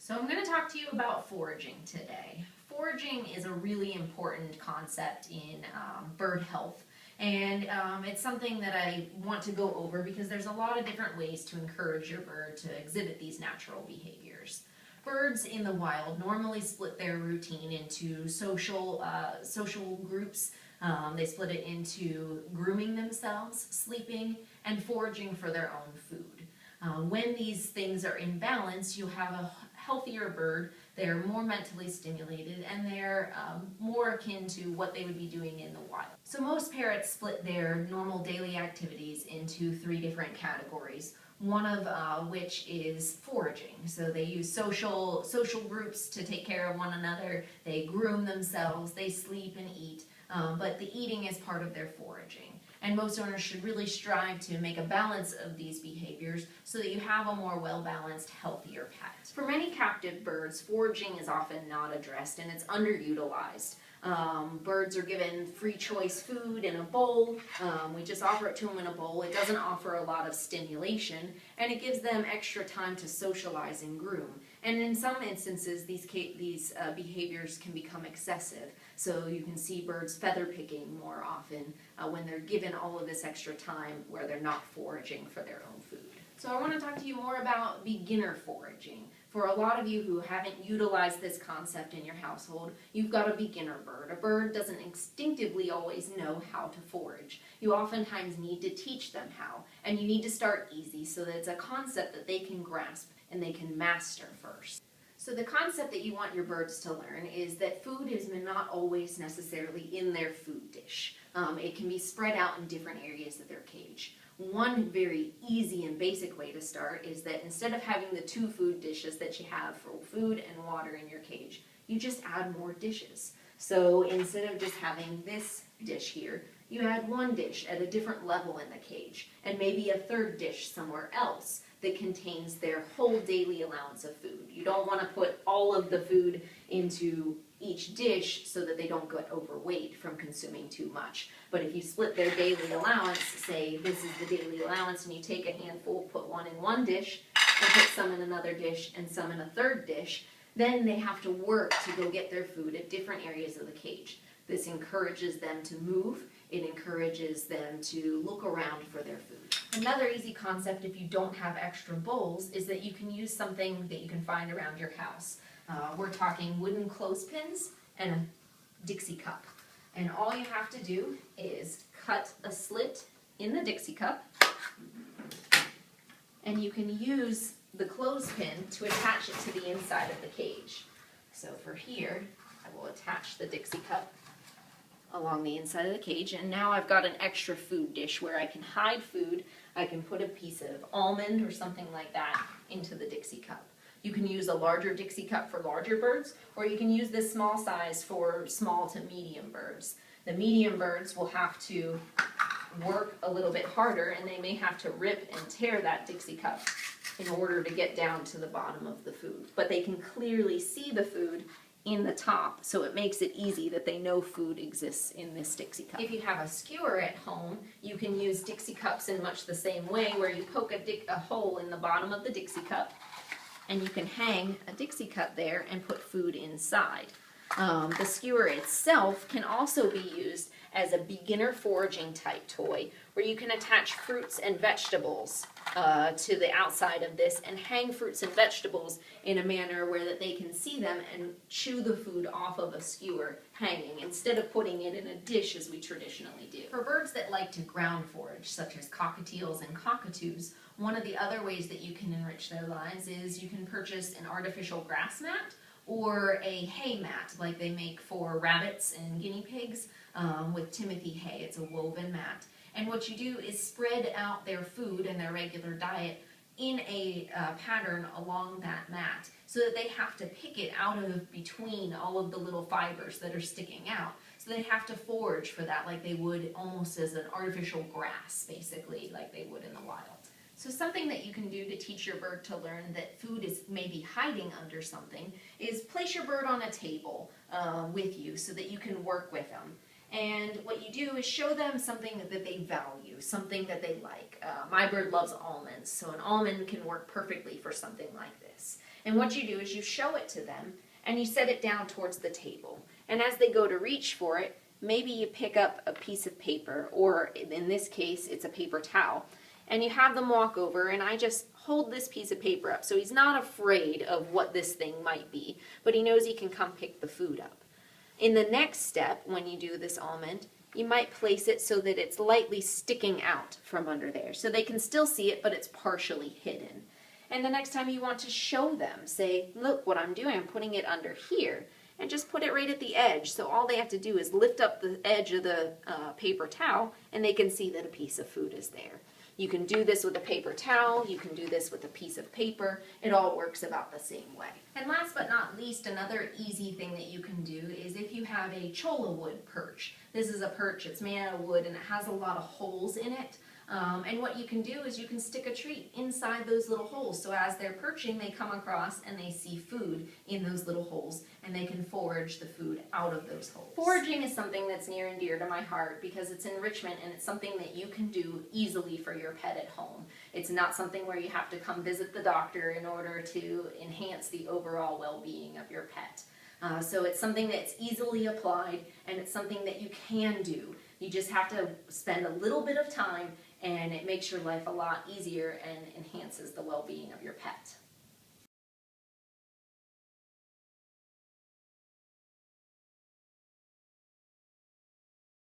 So I'm going to talk to you about foraging today. Foraging is a really important concept in bird health, and it's something that I want to go over because there's a lot of different ways to encourage your bird to exhibit these natural behaviors. Birds in the wild normally split their routine into social groups. They split it into grooming themselves, sleeping, and foraging for their own food. When these things are in balance, you'll have a healthier bird. They're more mentally stimulated, and they're more akin to what they would be doing in the wild. So most parrots split their normal daily activities into 3 different categories, one of which is foraging. So they use social groups to take care of one another. They groom themselves, they sleep and eat, but the eating is part of their foraging. And most owners should really strive to make a balance of these behaviors so that you have a more well-balanced, healthier pet. For many captive birds, foraging is often not addressed and it's underutilized. Birds are given free choice food in a bowl. We just offer it to them in a bowl. It doesn't offer a lot of stimulation, and it gives them extra time to socialize and groom. And in some instances, these behaviors can become excessive. So you can see birds feather picking more often when they're given all of this extra time where they're not foraging for their own food. So I want to talk to you more about beginner foraging. For a lot of you who haven't utilized this concept in your household, you've got a beginner bird. A bird doesn't instinctively always know how to forage. You oftentimes need to teach them how, and you need to start easy so that it's a concept that they can grasp and they can master first. So the concept that you want your birds to learn is that food is not always necessarily in their food dish. It can be spread out in different areas of their cage. One very easy and basic way to start is that instead of having the 2 food dishes that you have for food and water in your cage, you just add more dishes. So instead of just having this dish here, you add 1 dish at a different level in the cage, and maybe a 3rd dish somewhere else that contains their whole daily allowance of food. You don't want to put all of the food into each dish so that they don't get overweight from consuming too much. But if you split their daily allowance, say this is the daily allowance, and you take a handful, put 1 in 1 dish, and put some in another dish, and some in a 3rd dish, then they have to work to go get their food at different areas of the cage. This encourages them to move. It encourages them to look around for their food. Another easy concept if you don't have extra bowls is that you can use something that you can find around your house. We're talking wooden clothespins and a Dixie cup. And all you have to do is cut a slit in the Dixie cup, and you can use the clothespin to attach it to the inside of the cage. So for here, I will attach the Dixie cup along the inside of the cage, and now I've got an extra food dish where I can hide food. I can put a piece of almond or something like that into the Dixie cup. You can use a larger Dixie cup for larger birds, or you can use this small size for small to medium birds. The medium birds will have to work a little bit harder, and they may have to rip and tear that Dixie cup in order to get down to the bottom of the food. But they can clearly see the food in the top, so it makes it easy that they know food exists in this Dixie cup. If you have a skewer at home, you can use Dixie cups in much the same way, where you poke a hole in the bottom of the Dixie cup, and you can hang a Dixie cup there and put food inside. The skewer itself can also be used as a beginner foraging type toy, where you can attach fruits and vegetables to the outside of this and hang fruits and vegetables in a manner where that they can see them and chew the food off of a skewer hanging instead of putting it in a dish as we traditionally do. For birds that like to ground forage, such as cockatiels and cockatoos, one of the other ways that you can enrich their lives is you can purchase an artificial grass mat or a hay mat like they make for rabbits and guinea pigs with Timothy hay. It's a woven mat. And what you do is spread out their food and their regular diet in a pattern along that mat so that they have to pick it out of between all of the little fibers that are sticking out. So they have to forage for that like they would almost as an artificial grass, basically, like they would in the wild. So something that you can do to teach your bird to learn that food is maybe hiding under something is place your bird on a table with you so that you can work with them. And what you do is show them something that they value, something that they like. My bird loves almonds, so an almond can work perfectly for something like this. And what you do is you show it to them, and you set it down towards the table. And as they go to reach for it, maybe you pick up a piece of paper, or in this case, it's a paper towel, and you have them walk over, and I just hold this piece of paper up. So he's not afraid of what this thing might be, but he knows he can come pick the food up. In the next step, when you do this almond, you might place it so that it's lightly sticking out from under there. So they can still see it, but it's partially hidden. And the next time you want to show them, say, look what I'm doing, I'm putting it under here. And just put it right at the edge. So all they have to do is lift up the edge of the paper towel, and they can see that a piece of food is there. You can do this with a paper towel, you can do this with a piece of paper, it all works about the same way. And last but not least, another easy thing that you can do is if you have a cholla wood perch. This is a perch, it's made out of wood and it has a lot of holes in it. And what you can do is you can stick a treat inside those little holes. So as they're perching, they come across and they see food in those little holes, and they can forage the food out of those holes. Foraging is something that's near and dear to my heart because it's enrichment, and it's something that you can do easily for your pet at home. It's not something where you have to come visit the doctor in order to enhance the overall well-being of your pet. So it's something that's easily applied, and it's something that you can do. You just have to spend a little bit of time, and it makes your life a lot easier and enhances the well-being of your pet.